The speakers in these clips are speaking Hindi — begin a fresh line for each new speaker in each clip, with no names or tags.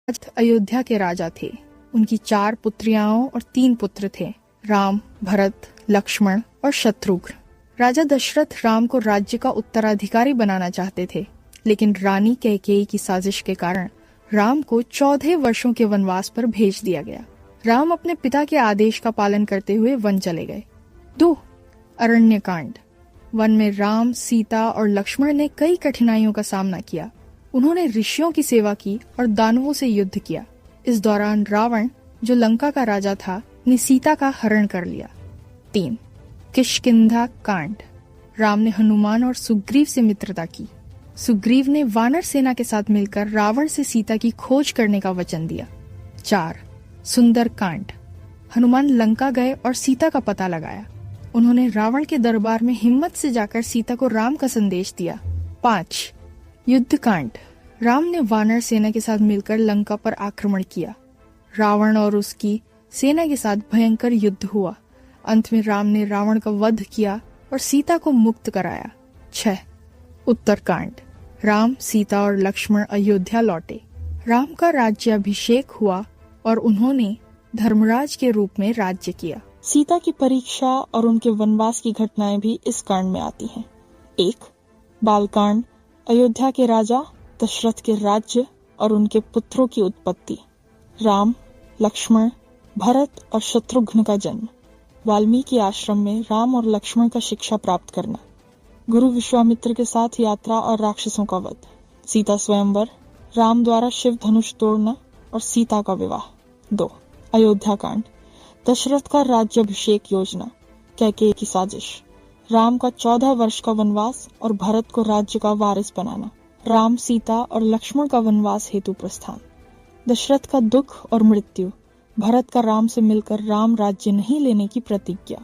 अयोध्या के राजा थे। उनकी 4 पुत्रियाओं और 3 पुत्र थे, राम, भरत, लक्ष्मण और शत्रुघ्न। राजा दशरथ राम को राज्य का उत्तराधिकारी बनाना चाहते थे, लेकिन रानी कैकेयी की साजिश के कारण राम को 14 वर्षों के वनवास पर भेज दिया गया। राम अपने पिता के आदेश का पालन करते हुए वन चले गए। 2. अरण्यकांड। वन में राम, सीता और लक्ष्मण ने कई कठिनाइयों का सामना किया। उन्होंने ऋषियों की सेवा की और दानवों से युद्ध किया। इस दौरान रावण, जो लंका का राजा था, ने सीता का हरण कर लिया। 3. किष्किंधा कांड। राम ने हनुमान और सुग्रीव से मित्रता की। सुग्रीव ने वानर सेना के साथ मिलकर रावण से सीता की खोज करने का वचन दिया। 4. सुंदर कांड। हनुमान लंका गए और सीता का पता लगाया। उन्होंने रावण के दरबार में हिम्मत से जाकर सीता को राम का संदेश दिया। 5. युद्ध कांड। राम ने वानर सेना के साथ मिलकर लंका पर आक्रमण किया। रावण और उसकी सेना के साथ भयंकर युद्ध हुआ। अंत में राम ने रावण का वध किया और सीता को मुक्त कराया। 6. उत्तरकांड। राम, सीता और लक्ष्मण अयोध्या लौटे। राम का राज्याभिषेक हुआ और उन्होंने धर्मराज के रूप में राज्य किया।
सीता की परीक्षा और उनके वनवास की घटनाएं भी इस कांड में आती हैं। 1. बालकांड। अयोध्या के राजा दशरथ के राज्य और उनके पुत्रों की उत्पत्ति। राम, लक्ष्मण, भरत और शत्रुघ्न का जन्म। वाल्मीकि आश्रम में राम और लक्ष्मण का शिक्षा प्राप्त करना। गुरु विश्वामित्र के साथ यात्रा और राक्षसों का वध। सीता स्वयंवर। राम द्वारा शिव धनुष तोड़ना और सीता का विवाह। 2. अयोध्या कांड। दशरथ का राज्याभिषेक योजना। कैकेयी की साजिश। राम का 14 वर्ष का वनवास और भरत को राज्य का वारिस बनाना। राम, सीता और लक्ष्मण का वनवास हेतु प्रस्थान। दशरथ का दुख और मृत्यु। भरत का राम से मिलकर राम राज्य नहीं लेने की प्रतिज्ञा।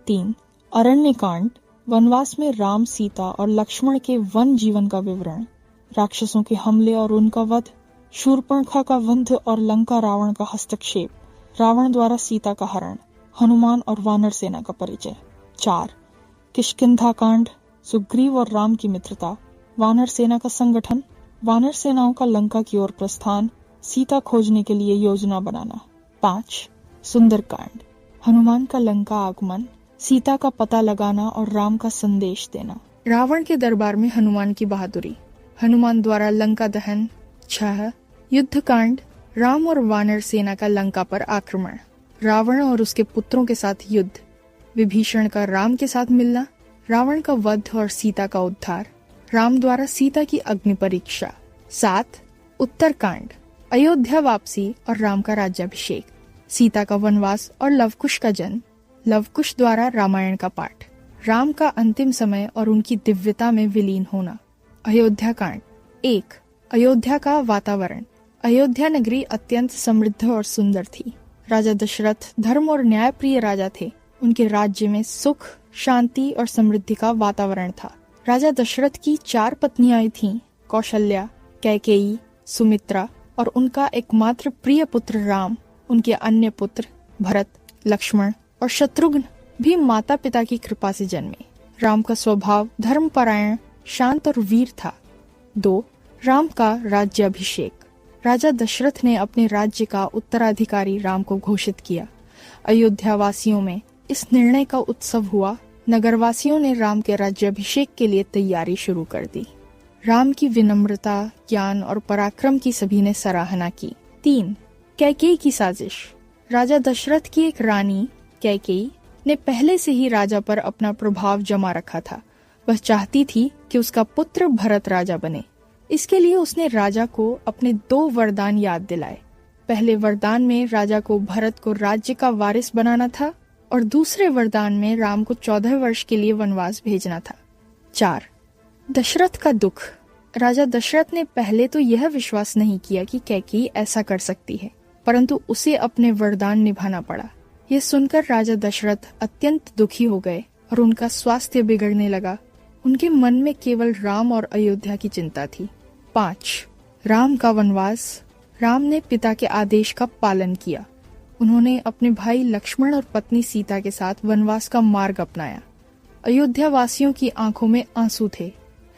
3. अरण्यकांड। वनवास में राम, सीता और लक्ष्मण के वन जीवन का विवरण। राक्षसों के हमले और उनका वध। शूर्पणखा का वध और लंका रावण का हस्तक्षेप। रावण द्वारा सीता का हरण। हनुमान और वानर सेना का परिचय। 4. किष्किंधा कांड। सुग्रीव और राम की मित्रता। वानर सेना का संगठन। वानर सेनाओं का लंका की ओर प्रस्थान। सीता खोजने के लिए योजना बनाना। 5. सुंदर कांड। हनुमान का लंका आगमन। सीता का पता लगाना और राम का संदेश देना।
रावण के दरबार में हनुमान की बहादुरी। हनुमान द्वारा लंका दहन। 6. युद्ध कांड। राम और वानर सेना का लंका पर आक्रमण। रावण और उसके पुत्रों के साथ युद्ध। विभीषण का राम के साथ मिलना। रावण का वध और सीता का उद्धार। राम द्वारा सीता की अग्नि परीक्षा। 7. उत्तरकांड। अयोध्या वापसी और राम का राज्याभिषेक। सीता का वनवास और लवकुश का जन्म। लवकुश द्वारा रामायण का पाठ। राम का अंतिम समय और उनकी दिव्यता में विलीन होना। अयोध्या कांड। 1. अयोध्या का वातावरण। अयोध्या नगरी अत्यंत समृद्ध और सुंदर थी। राजा दशरथ धर्म और न्यायप्रिय राजा थे। उनके राज्य में सुख, शांति और समृद्धि का वातावरण था। राजा दशरथ की 4 पत्नियां थीं, कौशल्या, कैकेयी, सुमित्रा और उनका एकमात्र प्रिय पुत्र राम। उनके अन्य पुत्र भरत, लक्ष्मण और शत्रुघ्न भी माता पिता की कृपा से जन्मे। राम का स्वभाव धर्मपरायण, शांत और वीर था। 2. राम का राज्याभिषेक। राजा दशरथ ने अपने राज्य का उत्तराधिकारी राम को घोषित किया। अयोध्या वासियों में इस निर्णय का उत्सव हुआ। नगरवासियों ने राम के राज्याभिषेक के लिए तैयारी शुरू कर दी। राम की विनम्रता, ज्ञान और पराक्रम की सभी ने सराहना की। 3. कैकेयी की साजिश। राजा दशरथ की एक रानी कैकेयी ने पहले से ही राजा पर अपना प्रभाव जमा रखा था। वह चाहती थी कि उसका पुत्र भरत राजा बने। इसके लिए उसने राजा को अपने 2 वरदान याद दिलाए। पहले वरदान में राजा को भरत को राज्य का वारिस बनाना था और दूसरे वरदान में राम को 14 वर्ष के लिए वनवास भेजना था। 4. दशरथ का दुख। राजा दशरथ ने पहले तो यह विश्वास नहीं किया कि कैकेयी ऐसा कर सकती है, परंतु उसे अपने वरदान निभाना पड़ा। यह सुनकर राजा दशरथ अत्यंत दुखी हो गए और उनका स्वास्थ्य बिगड़ने लगा। उनके मन में केवल राम और अयोध्या की चिंता थी। 5. राम का वनवास। राम ने पिता के आदेश का पालन किया। उन्होंने अपने भाई लक्ष्मण और पत्नी सीता के साथ वनवास का मार्ग अपनाया। अयोध्या वासियों की आंखों में आंसू थे।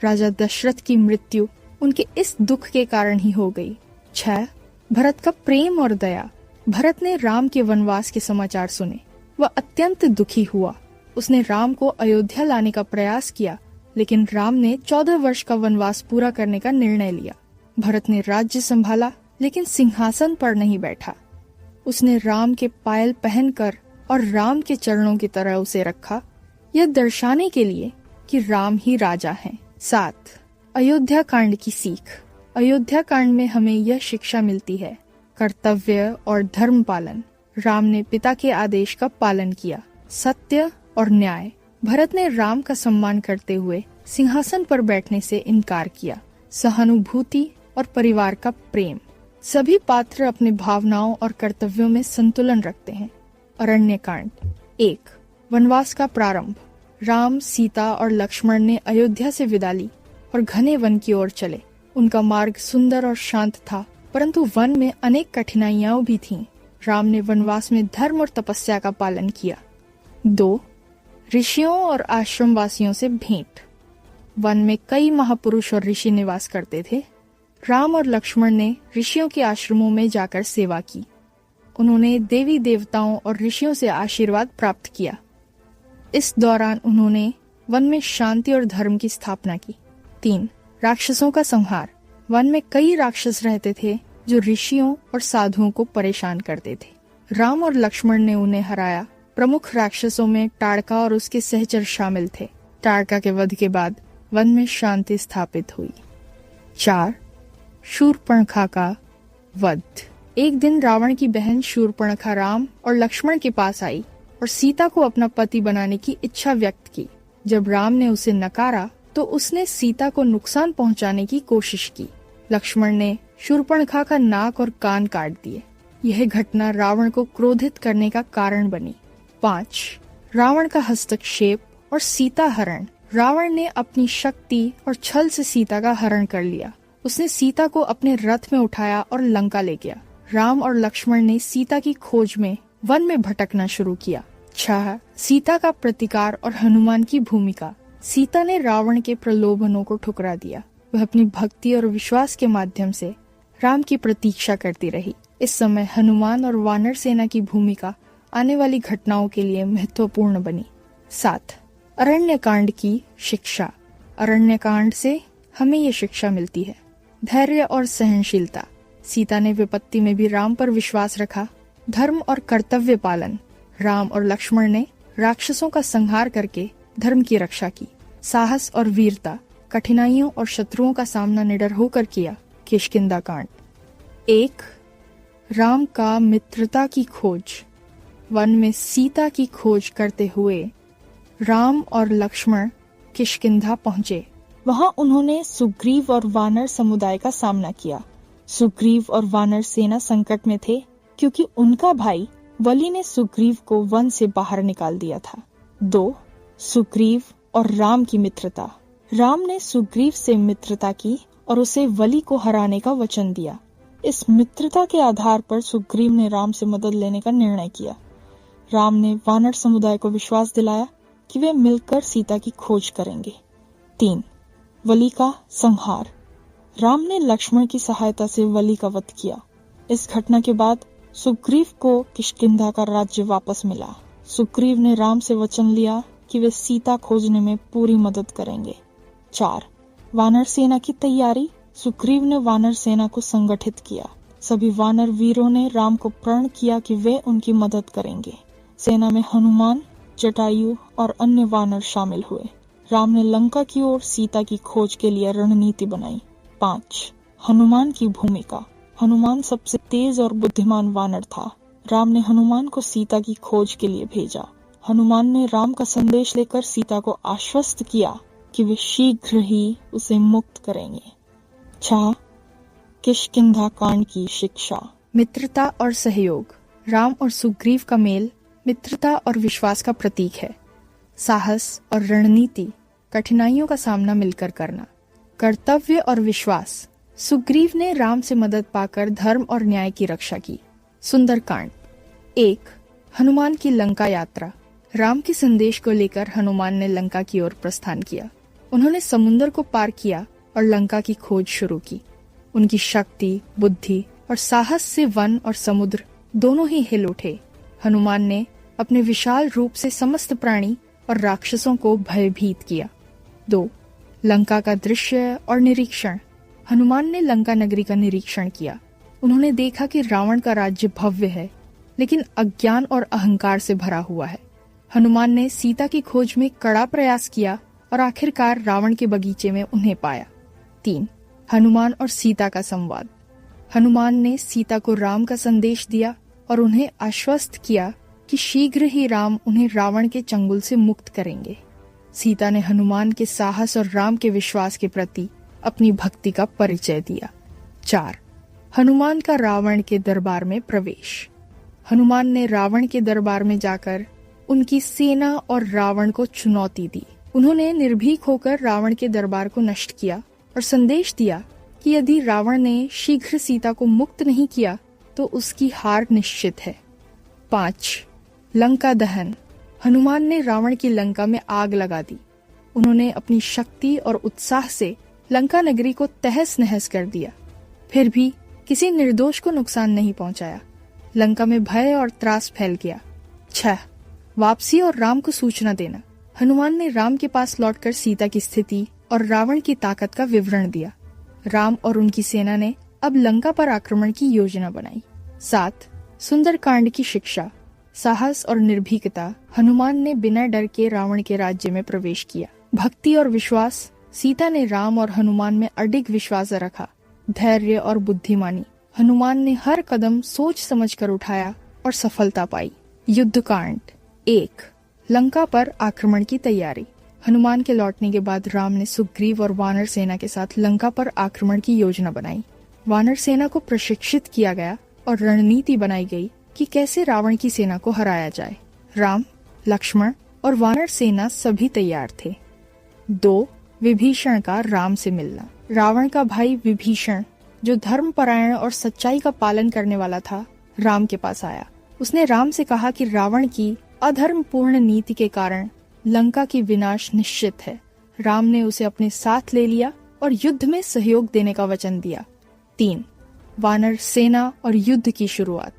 राजा दशरथ की मृत्यु उनके इस दुख के कारण ही हो गई। 6. भरत का प्रेम और दया। भरत ने राम के वनवास के समाचार सुने। वह अत्यंत दुखी हुआ। उसने राम को अयोध्या लाने का प्रयास किया, लेकिन राम ने 14 वर्ष का वनवास पूरा करने का निर्णय लिया। भरत ने राज्य संभाला, लेकिन सिंहासन पर नहीं बैठा। उसने राम के पायल पहनकर और राम के चरणों की तरह उसे रखा, यह दर्शाने के लिए कि राम ही राजा हैं। 7. अयोध्या कांड की सीख। अयोध्या कांड में हमें यह शिक्षा मिलती है, कर्तव्य और धर्म पालन। राम ने पिता के आदेश का पालन किया। सत्य और न्याय। भरत ने राम का सम्मान करते हुए सिंहासन पर बैठने से इनकार किया। सहानुभूति और परिवार का प्रेम। सभी पात्र अपने भावनाओं और कर्तव्यों में संतुलन रखते हैं। अरण्य कांड। 1. वनवास का प्रारंभ। राम, सीता और लक्ष्मण ने अयोध्या से विदा ली और घने वन की ओर चले। उनका मार्ग सुंदर और शांत था, परंतु वन में अनेक कठिनाइयां भी थीं। राम ने वनवास में धर्म और तपस्या का पालन किया। 2. ऋषियों और आश्रम वासियों से भेंट। वन में कई महापुरुष और ऋषि निवास करते थे। राम और लक्ष्मण ने ऋषियों के आश्रमों में जाकर सेवा की। उन्होंने देवी देवताओं और ऋषियों से आशीर्वाद प्राप्त किया। इस दौरान उन्होंने वन में शांति और धर्म की स्थापना की। 3. राक्षसों का संहार। वन में कई राक्षस रहते थे जो ऋषियों और साधुओं को परेशान करते थे। राम और लक्ष्मण ने उन्हें हराया। प्रमुख राक्षसों में टाड़का और उसके सहचर शामिल थे। टाड़का के वध के बाद वन में शांति स्थापित हुई। 4. शूर्पणखा का वध। एक दिन रावण की बहन शूर्पणखा राम और लक्ष्मण के पास आई और सीता को अपना पति बनाने की इच्छा व्यक्त की। जब राम ने उसे नकारा तो उसने सीता को नुकसान पहुंचाने की कोशिश की। लक्ष्मण ने शूर्पणखा का नाक और कान काट दिए। यह घटना रावण को क्रोधित करने का कारण बनी। 5. रावण का हस्तक्षेप और सीता हरण। रावण ने अपनी शक्ति और छल से सीता का हरण कर लिया। उसने सीता को अपने रथ में उठाया और लंका ले गया। राम और लक्ष्मण ने सीता की खोज में वन में भटकना शुरू किया। 6. सीता का प्रतिकार और हनुमान की भूमिका। सीता ने रावण के प्रलोभनों को ठुकरा दिया। वह अपनी भक्ति और विश्वास के माध्यम से राम की प्रतीक्षा करती रही। इस समय हनुमान और वानर सेना की भूमिका आने वाली घटनाओं के लिए महत्वपूर्ण बनी। 7. अरण्य कांड की शिक्षा। अरण्य कांड से हमें ये शिक्षा मिलती है, धैर्य और सहनशीलता। सीता ने विपत्ति में भी राम पर विश्वास रखा। धर्म और कर्तव्य पालन। राम और लक्ष्मण ने राक्षसों का संहार करके धर्म की रक्षा की। साहस और वीरता। कठिनाइयों और शत्रुओं का सामना निडर होकर किया। किष्किंधा कांड। 1. राम का मित्रता की खोज। वन में सीता की खोज करते हुए राम और लक्ष्मण किष्किंधा पहुंचे।
वहां उन्होंने सुग्रीव और वानर समुदाय का सामना किया। सुग्रीव और वानर सेना संकट में थे क्योंकि उनका भाई वली ने सुग्रीव को वन से बाहर निकाल दिया था। 2. सुग्रीव और राम की मित्रता। राम ने सुग्रीव से मित्रता की और उसे वली को हराने का वचन दिया। इस मित्रता के आधार पर सुग्रीव ने राम से मदद लेने का निर्णय किया। राम ने वानर समुदाय को विश्वास दिलाया कि वे मिलकर सीता की खोज करेंगे। 3. वली का संहार। राम ने लक्ष्मण की सहायता से वली का वध किया। इस घटना के बाद सुग्रीव को किष्किंधा का राज्य वापस मिला। सुग्रीव ने राम से वचन लिया कि वे सीता खोजने में पूरी मदद करेंगे। 4. वानर सेना की तैयारी। सुग्रीव ने वानर सेना को संगठित किया। सभी वानर वीरों ने राम को प्रण किया कि वे उनकी मदद करेंगे। सेना में हनुमान, जटायु और अन्य वानर शामिल हुए। राम ने लंका की ओर सीता की खोज के लिए रणनीति बनाई। 5. हनुमान की भूमिका। हनुमान सबसे तेज और बुद्धिमान वानर था। राम ने हनुमान को सीता की खोज के लिए भेजा। हनुमान ने राम का संदेश लेकर सीता को आश्वस्त किया कि वे शीघ्र ही उसे मुक्त करेंगे। 6. किष्किंधा कांड की शिक्षा।
मित्रता और सहयोग। राम और सुग्रीव का मेल मित्रता और विश्वास का प्रतीक है। साहस और रणनीति। कठिनाइयों का सामना मिलकर करना। कर्तव्य और विश्वास। सुग्रीव ने राम से मदद पाकर धर्म और न्याय की रक्षा की। सुंदरकांड। 1. हनुमान की लंका यात्रा। राम के संदेश को लेकर हनुमान ने लंका की ओर प्रस्थान किया। उन्होंने समुद्र को पार किया और लंका की खोज शुरू की। उनकी शक्ति, बुद्धि और साहस से वन और समुद्र दोनों ही हिल उठे। हनुमान ने अपने विशाल रूप से समस्त प्राणी और राक्षसों को भयभीत किया। 2. लंका का दृश्य और निरीक्षण। हनुमान ने लंका नगरी का निरीक्षण किया। उन्होंने देखा कि रावण का राज्य भव्य है, लेकिन अज्ञान और अहंकार से भरा हुआ है। हनुमान ने सीता की खोज में कड़ा प्रयास किया और आखिरकार रावण के बगीचे में उन्हें पाया। 3. हनुमान और सीता का संवाद। हनुमान ने सीता को राम का संदेश दिया और उन्हें आश्वस्त किया कि शीघ्र ही राम उन्हें रावण के चंगुल से मुक्त करेंगे। सीता ने हनुमान के साहस और राम के विश्वास के प्रति अपनी भक्ति का परिचय दिया। 4. हनुमान का रावण के दरबार में प्रवेश। हनुमान ने रावण के दरबार में जाकर उनकी सेना और रावण को चुनौती दी। उन्होंने निर्भीक होकर रावण के दरबार को नष्ट किया और संदेश दिया कि यदि रावण ने शीघ्र सीता को मुक्त नहीं किया तो उसकी हार निश्चित है। 5. लंका दहन। हनुमान ने रावण की लंका में आग लगा दी। उन्होंने अपनी शक्ति और उत्साह से लंका नगरी को तहस नहस कर दिया, फिर भी किसी निर्दोष को नुकसान नहीं पहुंचाया। लंका में भय और त्रास फैल गया। 6. वापसी और राम को सूचना देना। हनुमान ने राम के पास लौटकर सीता की स्थिति और रावण की ताकत का विवरण दिया। राम और उनकी सेना ने अब लंका पर आक्रमण की योजना बनाई। 7. सुंदरकांड की शिक्षा। साहस और निर्भीकता। हनुमान ने बिना डर के रावण के राज्य में प्रवेश किया। भक्ति और विश्वास। सीता ने राम और हनुमान में अडिग विश्वास रखा। धैर्य और बुद्धिमानी। हनुमान ने हर कदम सोच समझकर उठाया और सफलता पाई। युद्ध कांड। 1. लंका पर आक्रमण की तैयारी। हनुमान के लौटने के बाद राम ने सुग्रीव और वानर सेना के साथ लंका पर आक्रमण की योजना बनाई। वानर सेना को प्रशिक्षित किया गया और रणनीति बनाई गई कि कैसे रावण की सेना को हराया जाए। राम, लक्ष्मण और वानर सेना सभी तैयार थे। 2. विभीषण का राम से मिलना। रावण का भाई विभीषण, जो धर्मपरायण और सच्चाई का पालन करने वाला था, राम के पास आया। उसने राम से कहा कि रावण की अधर्मपूर्ण नीति के कारण लंका की विनाश निश्चित है। राम ने उसे अपने साथ ले लिया और युद्ध में सहयोग देने का वचन दिया। 3. वानर सेना और युद्ध की शुरुआत।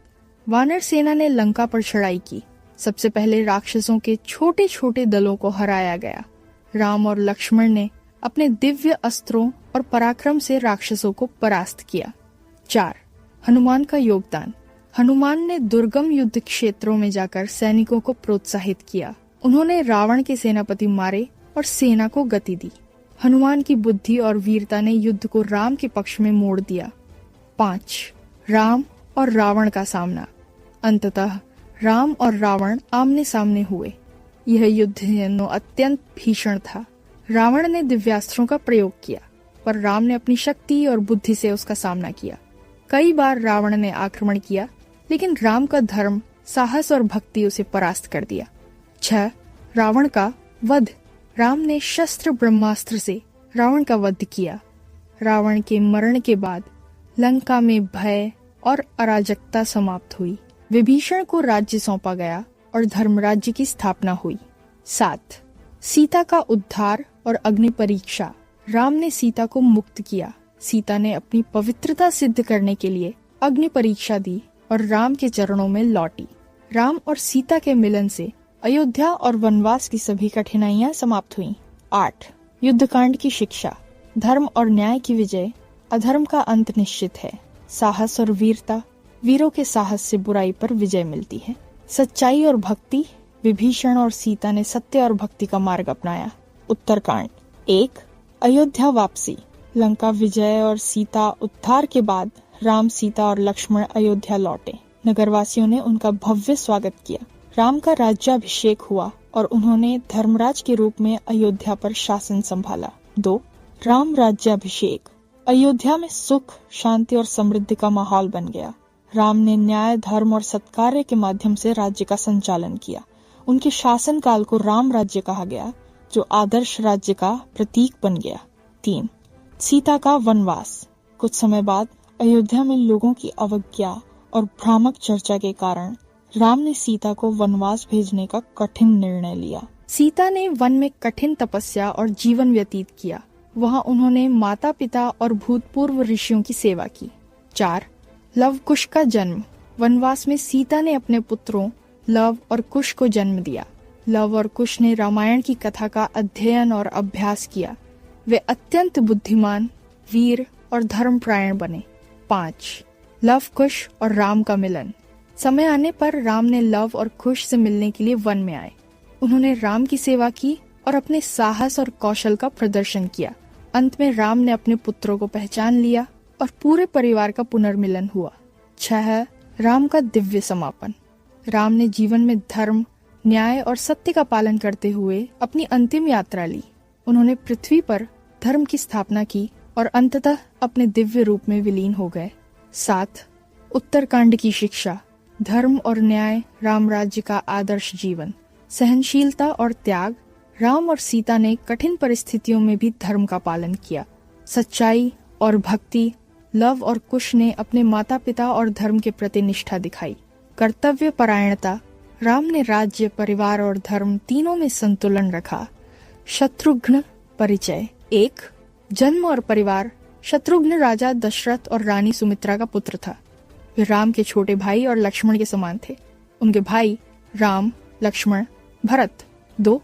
वानर सेना ने लंका पर चढ़ाई की। सबसे पहले राक्षसों के छोटे छोटे दलों को हराया गया। राम और लक्ष्मण ने अपने दिव्य अस्त्रों और पराक्रम से राक्षसों को परास्त किया। 4. हनुमान का योगदान। हनुमान ने दुर्गम युद्ध क्षेत्रों में जाकर सैनिकों को प्रोत्साहित किया। उन्होंने रावण के सेनापति मारे और सेना को गति दी। हनुमान की बुद्धि और वीरता ने युद्ध को राम के पक्ष में मोड़ दिया। 5. राम और रावण का सामना। अंततः राम और रावण आमने सामने हुए। यह युद्ध अत्यंत भीषण था। रावण ने दिव्यास्त्रों का प्रयोग किया, पर राम ने अपनी शक्ति और बुद्धि से उसका सामना किया। कई बार रावण ने आक्रमण किया, लेकिन राम का धर्म, साहस और भक्ति उसे परास्त कर दिया। 6. रावण का वध। राम ने शस्त्र ब्रह्मास्त्र से रावण का वध किया। रावण के मरण के बाद लंका में भय और अराजकता समाप्त हुई। विभीषण को राज्य सौंपा गया और धर्मराज्य की स्थापना हुई। 7. सीता का उद्धार और अग्नि परीक्षा। राम ने सीता को मुक्त किया। सीता ने अपनी पवित्रता सिद्ध करने के लिए अग्नि परीक्षा दी और राम के चरणों में लौटी। राम और सीता के मिलन से अयोध्या और वनवास की सभी कठिनाइयां समाप्त हुईं। 8. युद्धकांड की शिक्षा। धर्म और न्याय की विजय। अधर्म का अंत निश्चित है। साहस और वीरता। वीरों के साहस से बुराई पर विजय मिलती है। सच्चाई और भक्ति। विभीषण और सीता ने सत्य और भक्ति का मार्ग अपनाया। उत्तरकांड। 1. अयोध्या वापसी। लंका विजय और सीता उद्धार के बाद राम, सीता और लक्ष्मण अयोध्या लौटे। नगरवासियों ने उनका भव्य स्वागत किया। राम का राज्याभिषेक हुआ और उन्होंने धर्मराज के रूप में अयोध्या पर शासन संभाला। 2. राम राज्याभिषेक। अयोध्या में सुख, शांति और समृद्धि का माहौल बन गया। राम ने न्याय, धर्म और सत्कार्य के माध्यम से राज्य का संचालन किया। उनके शासन काल को राम राज्य कहा गया, जो आदर्श राज्य का प्रतीक बन गया। 3. सीता का वनवास। कुछ समय बाद अयोध्या में लोगों की अवज्ञा और भ्रामक चर्चा के कारण राम ने सीता को वनवास भेजने का कठिन निर्णय लिया। सीता ने वन में कठिन तपस्या और जीवन व्यतीत किया। वहां उन्होंने माता पिता और भूतपूर्व ऋषियों की सेवा की। 4. लव कुश का जन्म। वनवास में सीता ने अपने पुत्रों लव और कुश को जन्म दिया। लव और कुश ने रामायण की कथा का अध्ययन और अभ्यास किया। वे अत्यंत बुद्धिमान, वीर और धर्मपरायण बने। 5. लव कुश और राम का मिलन। समय आने पर राम ने लव और कुश से मिलने के लिए वन में आए। उन्होंने राम की सेवा की और अपने साहस और कौशल का प्रदर्शन किया। अंत में राम ने अपने पुत्रों को पहचान लिया और पूरे परिवार का पुनर्मिलन हुआ। 6. राम का दिव्य समापन। राम ने जीवन में धर्म, न्याय और सत्य का पालन करते हुए अपनी अंतिम यात्रा ली। उन्होंने पृथ्वी पर धर्म की स्थापना की और अंततः अपने दिव्य रूप में विलीन हो गए। 7. उत्तरकांड की शिक्षा। धर्म और न्याय, राम राज्य का आदर्श जीवन, सहनशीलता और त्याग। राम और सीता ने कठिन परिस्थितियों में भी धर्म का पालन किया। सच्चाई और भक्ति। लव और कुश ने अपने माता पिता और धर्म के प्रति निष्ठा दिखाई। कर्तव्य परायणता। राम ने राज्य, परिवार और धर्म तीनों में संतुलन रखा। शत्रुघ्न परिचय। 1. जन्म और परिवार। शत्रुघ्न राजा दशरथ और रानी सुमित्रा का पुत्र था। वे राम के छोटे भाई और लक्ष्मण के समान थे। उनके भाई राम, लक्ष्मण, भरत। 2.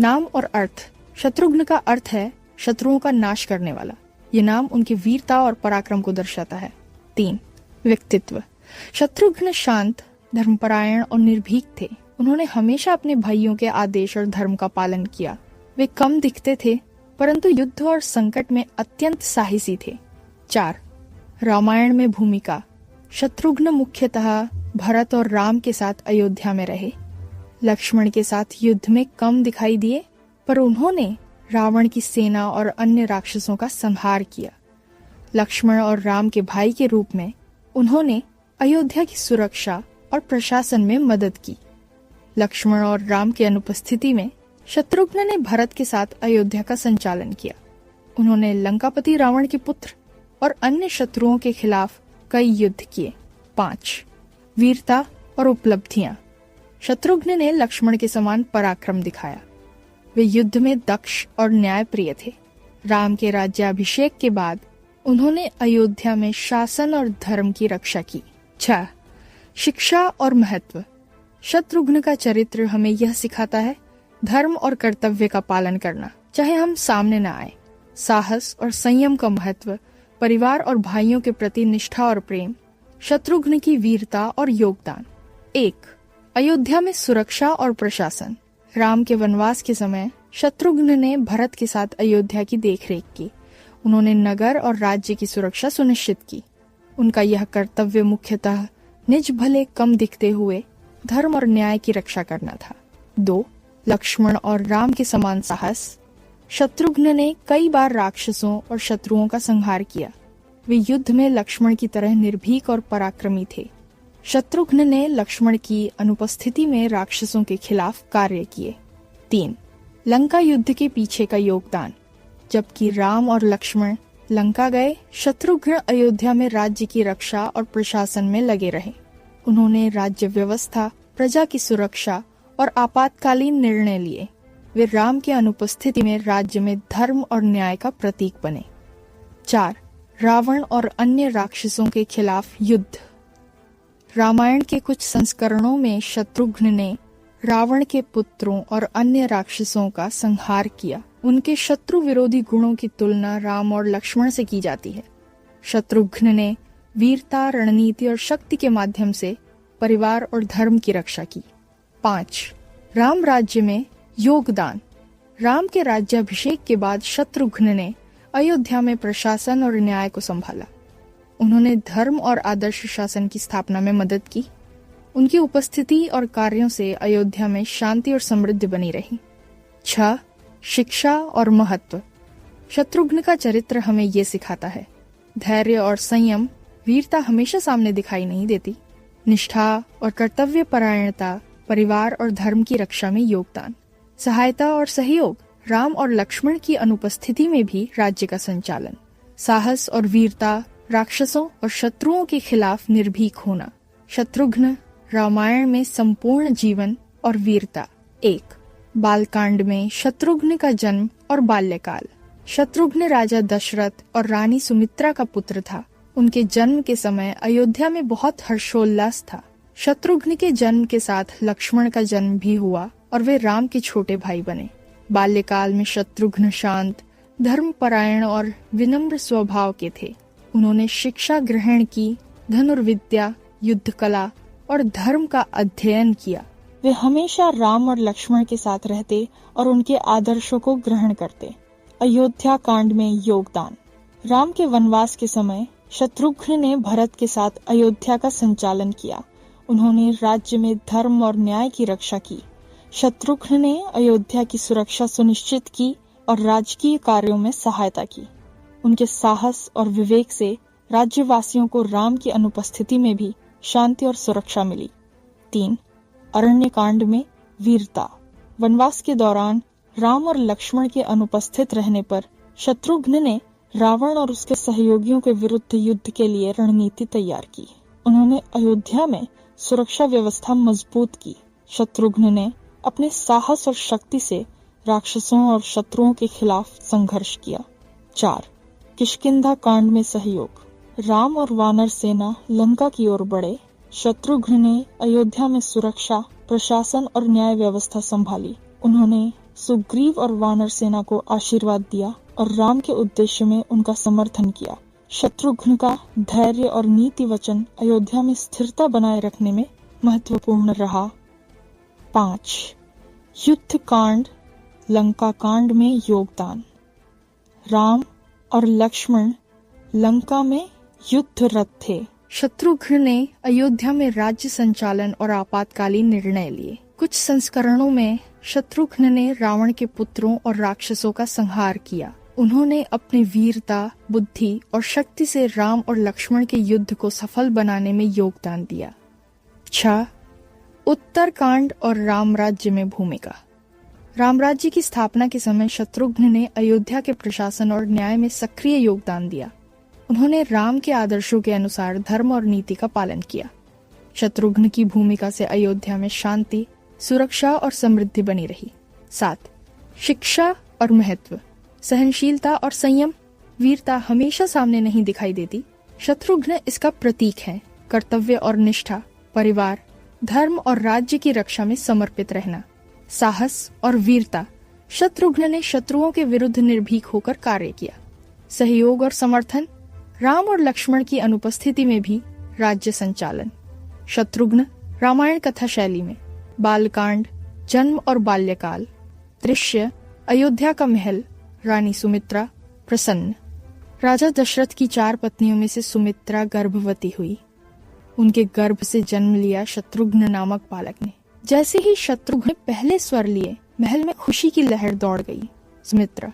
नाम और अर्थ। शत्रुघ्न का अर्थ है शत्रुओं का नाश करने वाला। ये नाम उनकी वीरता और पराक्रम को दर्शाता है। 3. व्यक्तित्व। शत्रुघ्न शांत, धर्मपरायण और निर्भीक थे। उन्होंने हमेशा अपने भाइयों के आदेश और धर्म का पालन किया। वे कम दिखते थे, परंतु युद्ध और संकट में अत्यंत साहसी थे। 4. रामायण में भूमिका। शत्रुघ्न मुख्यतः भरत और राम के साथ अयोध्या में रहे। लक्ष्मण के साथ युद्ध में कम दिखाई दिए, पर उन्होंने रावण की सेना और अन्य राक्षसों का संहार किया। लक्ष्मण और राम के भाई के रूप में उन्होंने अयोध्या की सुरक्षा और प्रशासन में मदद की। लक्ष्मण और राम की अनुपस्थिति में शत्रुघ्न ने भरत के साथ अयोध्या का संचालन किया। उन्होंने लंकापति रावण के पुत्र और अन्य शत्रुओं के खिलाफ कई युद्ध किए। 5. वीरता और उपलब्धियां। शत्रुघ्न ने लक्ष्मण के समान पराक्रम दिखाया। वे युद्ध में दक्ष और न्यायप्रिय थे। राम के राज्याभिषेक के बाद उन्होंने अयोध्या में शासन और धर्म की रक्षा की। 6. शिक्षा और महत्व। शत्रुघ्न का चरित्र हमें यह सिखाता है धर्म और कर्तव्य का पालन करना, चाहे हम सामने न आए। साहस और संयम का महत्व, परिवार और भाइयों के प्रति निष्ठा और प्रेम। शत्रुघ्न की वीरता और योगदान। 1. अयोध्या में सुरक्षा और प्रशासन। राम के वनवास के समय शत्रुघ्न ने भरत के साथ अयोध्या की देखरेख की। उन्होंने नगर और राज्य की सुरक्षा सुनिश्चित की। उनका यह कर्तव्य मुख्यतः निज भले कम दिखते हुए धर्म और न्याय की रक्षा करना था। 2. लक्ष्मण और राम के समान साहस। शत्रुघ्न ने कई बार राक्षसों और शत्रुओं का संहार किया। वे युद्ध में लक्ष्मण की तरह निर्भीक और पराक्रमी थे। शत्रुघ्न ने लक्ष्मण की अनुपस्थिति में राक्षसों के खिलाफ कार्य किए। 3. लंका युद्ध के पीछे का योगदान। जबकि राम और लक्ष्मण लंका गए, शत्रुघ्न अयोध्या में राज्य की रक्षा और प्रशासन में लगे रहे। उन्होंने राज्य व्यवस्था, प्रजा की सुरक्षा और आपातकालीन निर्णय लिए। वे राम की अनुपस्थिति में राज्य में धर्म और न्याय का प्रतीक बने। 4. रावण और अन्य राक्षसों के खिलाफ युद्ध। रामायण के कुछ संस्करणों में शत्रुघ्न ने रावण के पुत्रों और अन्य राक्षसों का संहार किया। उनके शत्रु विरोधी गुणों की तुलना राम और लक्ष्मण से की जाती है। शत्रुघ्न ने वीरता, रणनीति और शक्ति के माध्यम से परिवार और धर्म की रक्षा की। 5. राम राज्य में योगदान। राम के राज्याभिषेक के बाद शत्रुघ्न ने अयोध्या में प्रशासन और न्याय को संभाला। उन्होंने धर्म और आदर्श शासन की स्थापना में मदद की। उनकी उपस्थिति और कार्यों से अयोध्या में शांति और समृद्धि बनी रही। 6. शिक्षा और महत्व। शत्रुघ्न का चरित्र हमें ये सिखाता है धैर्य और संयम। वीरता हमेशा सामने दिखाई नहीं देती। निष्ठा और कर्तव्य परायणता, परिवार और धर्म की रक्षा में योगदान। सहायता और सहयोग। राम और लक्ष्मण की अनुपस्थिति में भी राज्य का संचालन। साहस और वीरता, राक्षसों और शत्रुओं के खिलाफ निर्भीक होना। शत्रुघ्न रामायण में संपूर्ण जीवन और वीरता। 1. बालकांड में शत्रुघ्न का जन्म और बाल्यकाल। शत्रुघ्न राजा दशरथ और रानी सुमित्रा का पुत्र था। उनके जन्म के समय अयोध्या में बहुत हर्षोल्लास था। शत्रुघ्न के जन्म के साथ लक्ष्मण का जन्म भी हुआ और वे राम के छोटे भाई बने। बाल्यकाल में शत्रुघ्न शांत, धर्मपरायण और विनम्र स्वभाव के थे। उन्होंने शिक्षा ग्रहण की, धनुर्विद्या, युद्ध कला और धर्म का अध्ययन किया।
वे हमेशा राम और लक्ष्मण के साथ रहते और उनके आदर्शों को ग्रहण करते। अयोध्या कांड में योगदान। राम के वनवास के समय शत्रुघ्न ने भरत के साथ अयोध्या का संचालन किया। उन्होंने राज्य में धर्म और न्याय की रक्षा की। शत्रुघ्न ने अयोध्या की सुरक्षा सुनिश्चित की और राजकीय कार्यों में सहायता की। उनके साहस और विवेक से राज्यवासियों को राम की अनुपस्थिति में भी शांति और सुरक्षा मिली। 3. अरण्य कांड में वीरता। वनवास के दौरान राम और लक्ष्मण के अनुपस्थित रहने पर शत्रुघ्न ने रावण और उसके सहयोगियों के विरुद्ध युद्ध के लिए रणनीति तैयार की। उन्होंने अयोध्या में सुरक्षा व्यवस्था मजबूत की। शत्रुघ्न ने अपने साहस और शक्ति से राक्षसों और शत्रुओं के खिलाफ संघर्ष किया। 4. किष्किंधा कांड में सहयोग। राम और वानर सेना लंका की ओर बढ़े। शत्रुघ्न ने अयोध्या में सुरक्षा, प्रशासन और न्याय व्यवस्था संभाली। उन्होंने सुग्रीव और वानर सेना को आशीर्वाद दिया और राम के उद्देश्य में उनका समर्थन किया। शत्रुघ्न का धैर्य और नीति वचन अयोध्या में स्थिरता बनाए रखने में महत्वपूर्ण रहा। 5. युद्ध कांड, लंका कांड में योगदान। राम और लक्ष्मण लंका में युद्धरत थे।
शत्रुघ्न ने अयोध्या में राज्य संचालन और आपातकालीन निर्णय लिए। कुछ संस्करणों में शत्रुघ्न ने रावण के पुत्रों और राक्षसों का संहार किया। उन्होंने अपनी वीरता, बुद्धि और शक्ति से राम और लक्ष्मण के युद्ध को सफल बनाने में योगदान दिया। 6. उत्तरकांड और राम राज्य में भूमिका। राम राज्य की स्थापना के समय शत्रुघ्न ने अयोध्या के प्रशासन और न्याय में सक्रिय योगदान दिया। उन्होंने राम के आदर्शों के अनुसार धर्म और नीति का पालन किया। शत्रुघ्न की भूमिका से अयोध्या में शांति, सुरक्षा और समृद्धि बनी रही। 7. शिक्षा और महत्व। सहनशीलता और संयम। वीरता हमेशा सामने नहीं दिखाई देती। शत्रुघ्न इसका प्रतीक है। कर्तव्य और निष्ठा, परिवार, धर्म और राज्य की रक्षा में समर्पित रहना। साहस और वीरता। शत्रुघ्न ने शत्रुओं के विरुद्ध निर्भीक होकर कार्य किया। सहयोग और समर्थन। राम और लक्ष्मण की अनुपस्थिति में भी राज्य संचालन। शत्रुघ्न रामायण कथा शैली में। बालकांड, जन्म और बाल्यकाल। दृश्य, अयोध्या का महल, रानी सुमित्रा, प्रसन्न। राजा दशरथ की 4 पत्नियों में से सुमित्रा गर्भवती हुई। उनके गर्भ से जन्म लिया शत्रुघ्न नामक बालक ने। जैसे ही शत्रुघ्न पहले स्वर लिए, महल में खुशी की लहर दौड़ गई। सुमित्रा: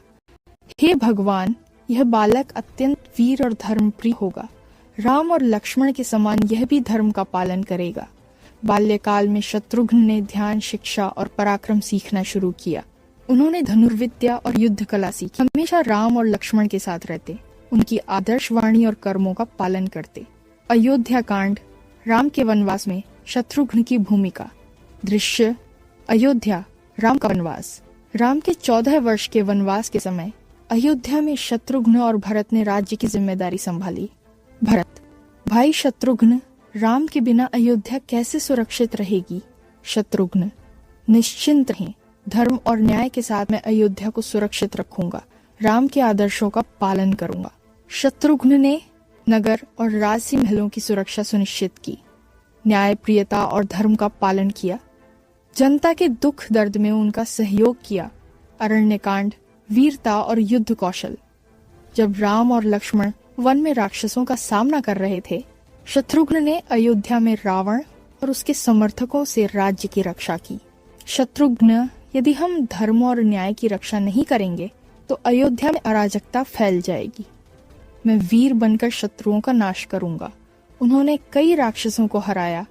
हे भगवान, यह बालक अत्यंत वीर और धर्मप्रिय होगा। राम और लक्ष्मण के समान यह भी धर्म का पालन करेगा। बाल्यकाल में शत्रुघ्न ने ध्यान, शिक्षा और पराक्रम सीखना शुरू किया। उन्होंने धनुर्विद्या और युद्ध कला सीखी। हमेशा राम और लक्ष्मण के साथ रहते, उनकी आदर्श वाणी और कर्मों का पालन करते। अयोध्या कांड, राम के वनवास में शत्रुघ्न की भूमिका। दृश्य, अयोध्या, राम का वनवास। राम के 14 वर्ष के वनवास के समय अयोध्या में शत्रुघ्न और भरत ने राज्य की जिम्मेदारी संभाली। भरत: भाई शत्रुघ्न, राम के बिना अयोध्या कैसे सुरक्षित रहेगी? शत्रुघ्न: निश्चिंत रहें, धर्म और न्याय के साथ मैं अयोध्या को सुरक्षित रखूंगा। राम के आदर्शों का पालन करूंगा। शत्रुघ्न ने नगर और राजसी महलों की सुरक्षा सुनिश्चित की, न्यायप्रियता और धर्म का पालन किया, जनता के दुख दर्द में उनका सहयोग किया। अरण्यकांड, वीरता और युद्ध कौशल। जब राम और लक्ष्मण वन में राक्षसों का सामना कर रहे थे, शत्रुघ्न ने अयोध्या में रावण और उसके समर्थकों से राज्य की रक्षा की। शत्रुघ्न: यदि हम धर्म और न्याय की रक्षा नहीं करेंगे तो अयोध्या में अराजकता फैल जाएगी। मैं वीर बनकर शत्रुओं का नाश करूंगा। उन्होंने कई राक्षसों को हराया।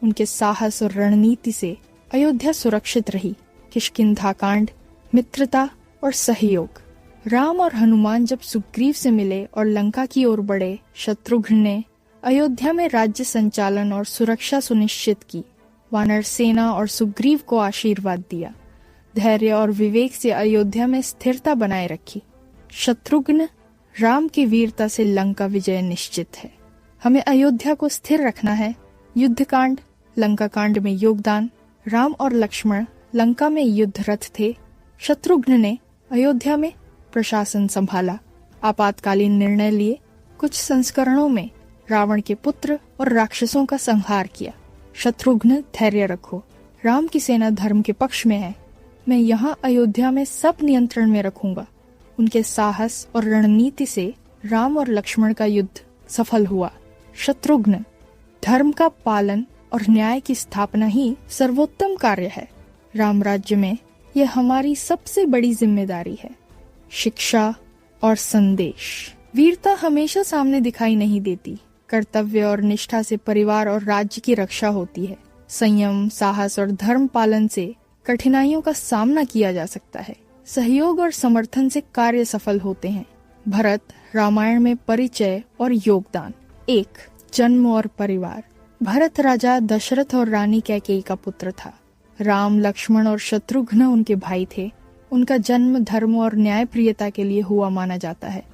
उनके साहस और रणनीति से अयोध्या सुरक्षित रही। किष्किंधा कांड, मित्रता और सहयोग। राम और हनुमान जब सुग्रीव से मिले और लंका की ओर बढ़े, शत्रुघ्न ने अयोध्या में राज्य संचालन और सुरक्षा सुनिश्चित की। वानर सेना और सुग्रीव को आशीर्वाद दिया। धैर्य और विवेक से अयोध्या में स्थिरता बनाए रखी। शत्रुघ्न राम की वीरता से लंका विजय निश्चित है। हमें अयोध्या को स्थिर रखना है। युद्ध कांड, लंका कांड में योगदान। राम और लक्ष्मण लंका में युद्धरत थे। शत्रुघ्न ने अयोध्या में प्रशासन संभाला, आपातकालीन निर्णय लिए। कुछ संस्करणों में रावण के पुत्र और राक्षसों का संहार किया। शत्रुघ्न, धैर्य रखो, राम की सेना धर्म के पक्ष में है। मैं यहाँ अयोध्या में सब नियंत्रण में रखूंगा। उनके साहस और रणनीति से राम और लक्ष्मण का युद्ध सफल हुआ। शत्रुघ्न, धर्म का पालन और न्याय की स्थापना ही सर्वोत्तम कार्य है। राम राज्य में यह हमारी सबसे बड़ी जिम्मेदारी है। शिक्षा और संदेश। वीरता हमेशा सामने दिखाई नहीं देती। कर्तव्य और निष्ठा से परिवार और राज्य की रक्षा होती है। संयम, साहस और धर्म पालन से कठिनाइयों का सामना किया जा सकता है। सहयोग और समर्थन से कार्य सफल होते हैं। भरत रामायण में परिचय और योगदान। 1. जन्म और परिवार। भरत राजा दशरथ और रानी कैकेयी का पुत्र था। राम, लक्ष्मण और शत्रुघ्न उनके भाई थे। उनका जन्म धर्म और न्याय प्रियता के लिए हुआ माना जाता है।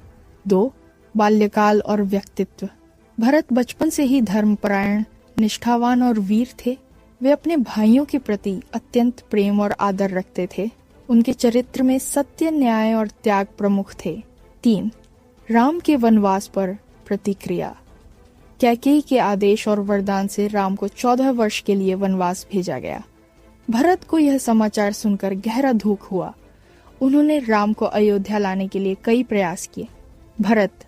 2. बाल्यकाल और व्यक्तित्व। भरत बचपन से ही धर्मपरायण, निष्ठावान और वीर थे। वे अपने भाइयों के प्रति अत्यंत प्रेम और आदर रखते थे। उनके चरित्र में सत्य, न्याय और त्याग प्रमुख थे। 3. राम के वनवास पर प्रतिक्रिया। कैकेयी के आदेश और वरदान से राम को 14 वर्ष के लिए वनवास भेजा गया। भरत को यह समाचार सुनकर गहरा दुख हुआ। उन्होंने राम को अयोध्या लाने के लिए कई प्रयास किए। भरत,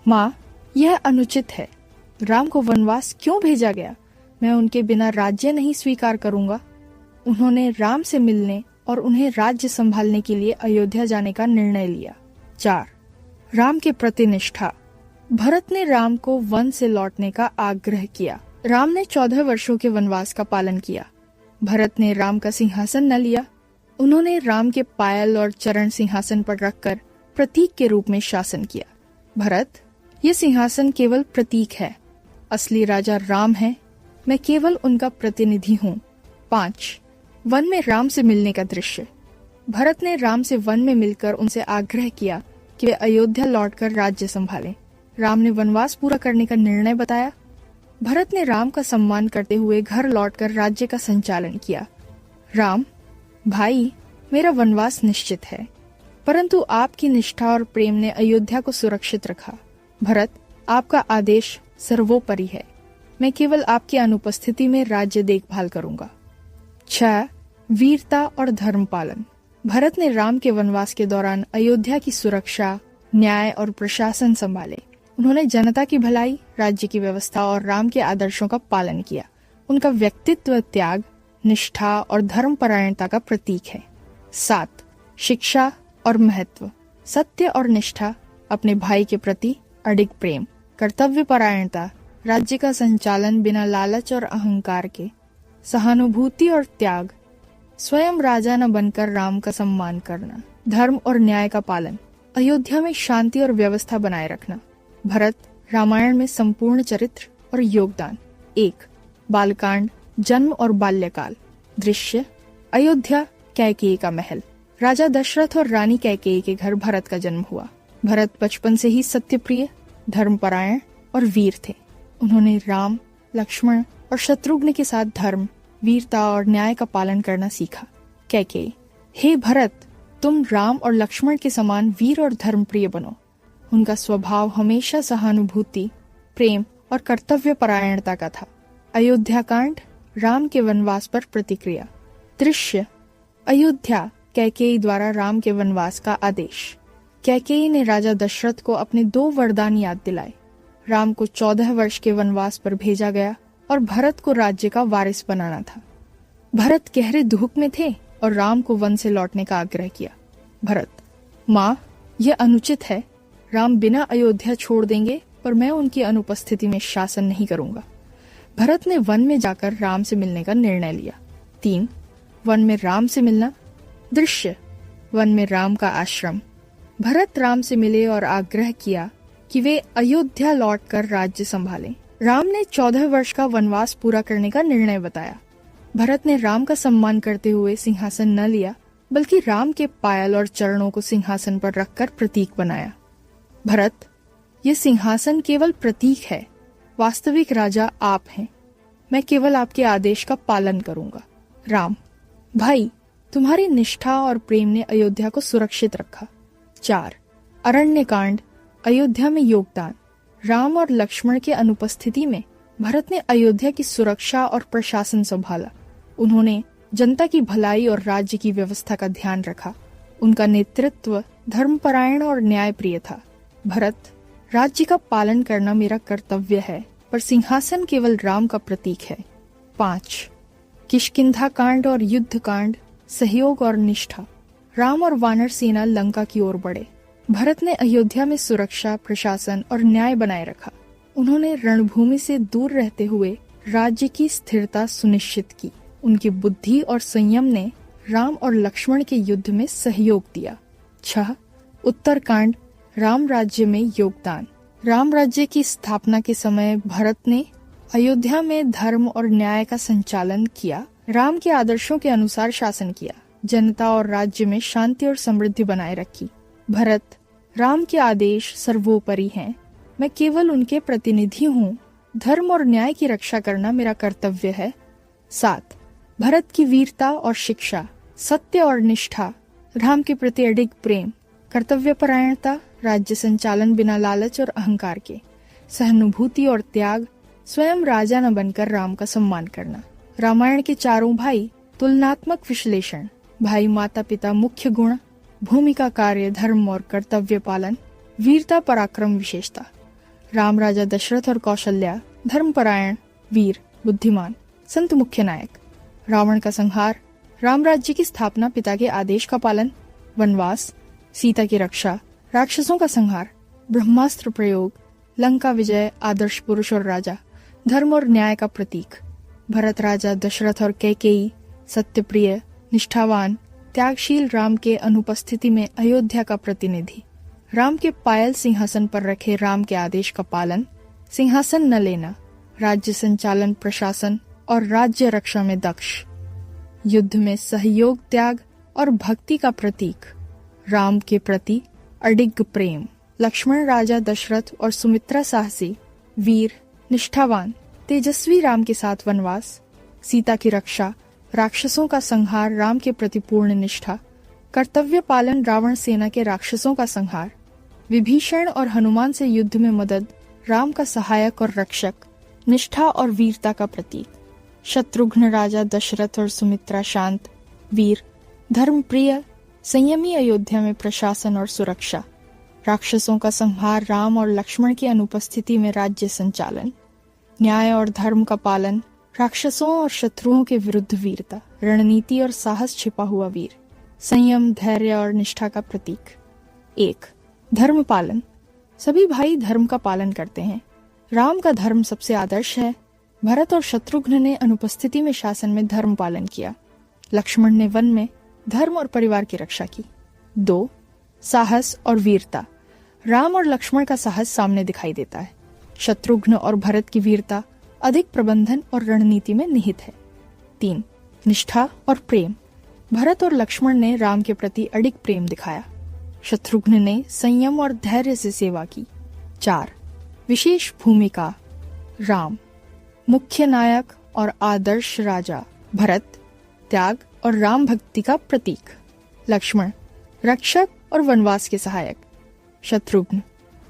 माँ, यह अनुचित है। राम को वनवास क्यों भेजा गया? मैं उनके बिना राज्य नहीं स्वीकार करूंगा। उन्होंने राम से मिलने और उन्हें राज्य संभालने के लिए अयोध्या जाने का निर्णय लिया। 4. राम के प्रति निष्ठा। भरत ने राम को वन से लौटने का आग्रह किया। राम ने 14 वर्षों के वनवास का पालन किया। भरत ने राम का सिंहासन न लिया। उन्होंने राम के पायल और चरण सिंहासन पर रखकर प्रतीक के रूप में शासन किया। भरत, ये सिंहासन केवल प्रतीक है। असली राजा राम है, मैं केवल उनका प्रतिनिधि हूँ। 5. वन में राम से मिलने का दृश्य। भरत ने राम से वन में मिलकर उनसे आग्रह किया कि वे अयोध्या लौटकर राज्य संभालें। राम ने वनवास पूरा करने का निर्णय बताया। भरत ने राम का सम्मान करते हुए घर लौटकर राज्य का संचालन किया। राम, भाई, मेरा वनवास निश्चित है, परंतु आपकी निष्ठा और प्रेम ने अयोध्या को सुरक्षित रखा। भरत, आपका आदेश सर्वोपरि है। मैं केवल आपकी अनुपस्थिति में राज्य देखभाल करूंगा। 6. वीरता और धर्म पालन। भरत ने राम के वनवास के दौरान अयोध्या की सुरक्षा, न्याय और प्रशासन संभाले। उन्होंने जनता की भलाई, राज्य की व्यवस्था और राम के आदर्शों का पालन किया। उनका व्यक्तित्व त्याग, निष्ठा और धर्मपरायणता का प्रतीक है। 7. शिक्षा और महत्व। सत्य और निष्ठा, अपने भाई के प्रति अडिग प्रेम, कर्तव्यपरायणता, राज्य का संचालन बिना लालच और अहंकार के, सहानुभूति और त्याग, स्वयं राजा न बनकर राम का सम्मान करना, धर्म और न्याय का पालन, अयोध्या में शांति और व्यवस्था बनाए रखना। भरत रामायण में संपूर्ण चरित्र और योगदान। 1. बालकांड, जन्म और बाल्यकाल। दृश्य, अयोध्या, कैकेयी का महल। राजा दशरथ और रानी कैकेयी के घर भरत का जन्म हुआ। भरत बचपन से ही सत्यप्रिय, धर्मपरायण और वीर थे। उन्होंने राम, लक्ष्मण और शत्रुघ्न के साथ धर्म, वीरता और न्याय का पालन करना सीखा। कैकेयी, हे भरत, तुम राम और लक्ष्मण के समान वीर और धर्मप्रिय बनो। उनका स्वभाव हमेशा सहानुभूति, प्रेम और कर्तव्यपरायणता का था। अयोध्या कांड, राम के वनवास पर प्रतिक्रिया। दृश्य, अयोध्या, कैकेयी द्वारा राम के वनवास का आदेश। कैकेयी ने राजा दशरथ को अपने 2 वरदान याद दिलाए। राम को 14 वर्ष के वनवास पर भेजा गया और भरत को राज्य का वारिस बनाना था। भरत गहरे दुख में थे और राम को वन से लौटने का आग्रह किया। भरत, माँ, यह अनुचित है। राम बिना अयोध्या छोड़ देंगे, पर मैं उनकी अनुपस्थिति में शासन नहीं करूंगा। भरत ने वन में जाकर राम से मिलने का निर्णय लिया। 3. वन में राम से मिलना। दृश्य, वन में राम का आश्रम। भरत राम से मिले और आग्रह किया कि वे अयोध्या लौटकर राज्य संभालें। राम ने 14 वर्ष का वनवास पूरा करने का निर्णय बताया। भरत ने राम का सम्मान करते हुए सिंहासन न लिया, बल्कि राम के पायल और चरणों को सिंहासन पर रखकर प्रतीक बनाया। भरत, ये सिंहासन केवल प्रतीक है, वास्तविक राजा आप हैं। मैं केवल आपके आदेश का पालन करूंगा। राम, भाई, तुम्हारी निष्ठा और प्रेम ने अयोध्या को सुरक्षित रखा। 4. अरण्यकांड, अयोध्या में योगदान। राम और लक्ष्मण के अनुपस्थिति में भरत ने अयोध्या की सुरक्षा और प्रशासन संभाला। उन्होंने जनता की भलाई और राज्य की व्यवस्था का ध्यान रखा। उनका नेतृत्व धर्मपरायण और न्यायप्रिय था। भरत, राज्य का पालन करना मेरा कर्तव्य है, पर सिंहासन केवल राम का प्रतीक है। 5. किष्किंधा कांड और युद्ध कांड, सहयोग और निष्ठा। राम और वानर सेना लंका की ओर बढ़े। भरत ने अयोध्या में सुरक्षा, प्रशासन और न्याय बनाए रखा। उन्होंने रणभूमि से दूर रहते हुए राज्य की स्थिरता सुनिश्चित की। उनकी बुद्धि और संयम ने राम और लक्ष्मण के युद्ध में सहयोग दिया। 6. उत्तरकांड, राम राज्य में योगदान। राम राज्य की स्थापना के समय भरत ने अयोध्या में धर्म और न्याय का संचालन किया। राम के आदर्शों के अनुसार शासन किया। जनता और राज्य में शांति और समृद्धि बनाए रखी। भरत, राम के आदेश सर्वोपरि हैं। मैं केवल उनके प्रतिनिधि हूँ। धर्म और न्याय की रक्षा करना मेरा कर्तव्य है। 7. भरत की वीरता और शिक्षा, सत्य और निष्ठा, राम के प्रति अडिग प्रेम, कर्तव्यपरायणता, राज्य संचालन बिना लालच और अहंकार के, सहानुभूति और त्याग, स्वयं राजा न बनकर राम का सम्मान करना। रामायण के चारों भाई, तुलनात्मक विश्लेषण। भाई माता पिता मुख्य गुण, भूमिका कार्य धर्म और कर्तव्य पालन, वीरता पराक्रम विशेषता। राम राजा दशरथ और कौशल्या, धर्मपरायण, वीर, बुद्धिमान, संत मुख्य नायक। रावण का संहार, राम राज्य की स्थापना, पिता के आदेश का पालन। वनवास, सीता की रक्षा, राक्षसों का संहार, ब्रह्मास्त्र प्रयोग, लंका विजय, आदर्श पुरुष और राजा, धर्म और न्याय का प्रतीक। भरत राजा दशरथ और कैकेयी, सत्यप्रिय, निष्ठावान, त्यागशील राम के अनुपस्थिति में अयोध्या का प्रतिनिधि। राम के पायल सिंहासन पर रखे राम के आदेश का पालन, सिंहासन न लेना, राज्य संचालन, प्रशासन और राज्य रक्षा में दक्ष। युद्ध में सहयोग, त्याग और भक्ति का प्रतीक। राम के प्रति अडिग प्रेम। लक्ष्मण राजा दशरथ और सुमित्रा साहसी, वीर, निष्ठावान, तेजस्वी राम के साथ वनवास, सीता की रक्षा, राक्षसों का संहार, राम के प्रति पूर्ण निष्ठा, कर्तव्य पालन, रावण सेना के राक्षसों का संहार, विभीषण और हनुमान से युद्ध में मदद, राम का सहायक और रक्षक, निष्ठा और वीरता का प्रतीक। शत्रुघ्न राजा दशरथ और सुमित्रा शांत, वीर, धर्मप्रिय, संयमी, अयोध्या में प्रशासन और सुरक्षा, राक्षसों का संहार, राम और लक्ष्मण की अनुपस्थिति में राज्य संचालन, न्याय और धर्म का पालन, राक्षसों और शत्रुओं के विरुद्ध वीरता, रणनीति और साहस छिपा हुआ वीर, संयम, धैर्य और निष्ठा का प्रतीक। 1. धर्म पालन। सभी भाई धर्म का पालन करते हैं। राम का धर्म सबसे आदर्श है। भरत और शत्रुघ्न ने अनुपस्थिति में शासन में धर्म पालन किया। लक्ष्मण ने वन में धर्म और परिवार की रक्षा की। 2. साहस और वीरता। राम और लक्ष्मण का साहस सामने दिखाई देता है। शत्रुघ्न और भरत की वीरता अधिक प्रबंधन और रणनीति में निहित है। 3. निष्ठा और प्रेम। भरत और लक्ष्मण ने राम के प्रति अडिग प्रेम दिखाया। शत्रुघ्न ने संयम और धैर्य से सेवा की। 4. विशेष भूमिका। राम, मुख्य नायक और आदर्श राजा। भरत, त्याग और राम भक्ति का प्रतीक। लक्ष्मण, रक्षक और वनवास के सहायक। शत्रुघ्न,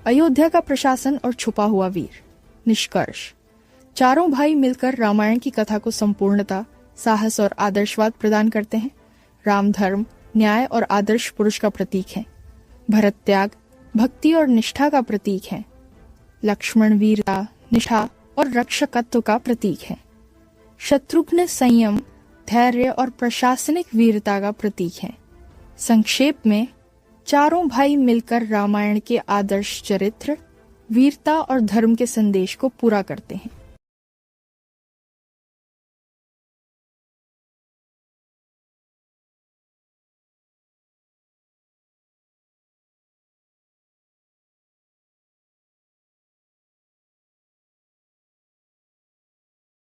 अयोध्या का प्रशासन और छुपा हुआ वीर। निष्कर्ष, चारों भाई मिलकर रामायण की कथा को संपूर्णता, साहस और आदर्शवाद प्रदान करते हैं। राम धर्म, न्याय और आदर्श पुरुष का प्रतीक है। भरत त्याग, भक्ति और निष्ठा का प्रतीक है। लक्ष्मण वीरता, निष्ठा और रक्षकत्व का प्रतीक है। शत्रुघ्न संयम, धैर्य और प्रशासनिक वीरता का प्रतीक है। संक्षेप में, चारों भाई मिलकर रामायण के आदर्श चरित्र, वीरता और धर्म के संदेश को पूरा करते हैं।